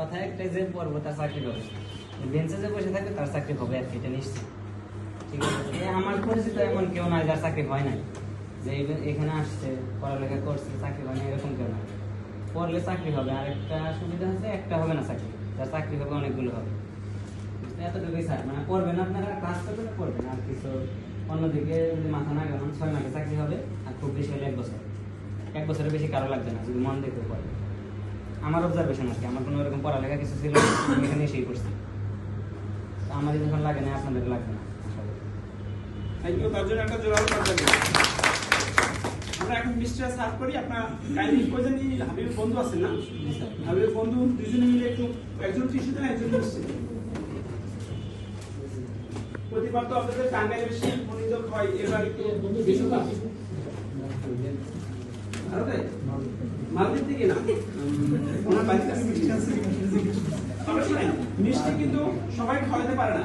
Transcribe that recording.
কথা একটাই যে পড়বো তার চাকরি হবে, বেঞ্চে যে বসে থাকবে তার চাকরি হবে আর কি, এটা নিশ্চিত। ঠিক আছে, আমার পরিচিত এমন কেউ নাই যার চাকরি হয় নাই, যে এখানে আসছে পড়ালেখা করছে চাকরি হয় না, এরকম কেউ নাই। পড়লে চাকরি হবে, আর একটা সুবিধা আছে, একটা হবে না চাকরি, যার চাকরি হবে অনেকগুলো হবে। এতটুকুই স্যার, মানে পড়বেন আপনারা, ক্লাস করবেন পড়বেন, আর কিছু অন্যদিকে যদি মাথা না গেলাম 6 মাসে চাকরি হবে, আর খুব বেশি হলে 1 বছর, 1 বছরের বেশি কারো লাগবে না যদি মন দেখে পড়ে। আমার অবজারভেশন আর কি, আমার কোনো এরকম পড়ালেখা কিছু ছিল না, আমি এখানে এসেই পড়ছি। আমার যখন লাগে না আপনাদের লাগবে না। থ্যাংক ইউ, তার জন্য একটা জোরালো করবেন। আমরা এখন মিস্টার সার্ভ করি। আপনার কাইন্ডলি কয়জনই হাবিবের বন্ধু আছেন না? হাবিবের বন্ধু দুজনে মিলে একটু, একজন টিস্যু দেন, একজন মিষ্টি দেন। প্রতিবার তো আপনাদের টাঙ্গাইলে বেশি মনোযোগ হয়, এবার একটু বেশি কাজ। আরো তাই মালদ্বীপ থেকে না, ওনার বাড়িতে মিষ্টি আছে। তবে শুনেন, মিষ্টি কিন্তু সবাই খাওয়াতে পারে না।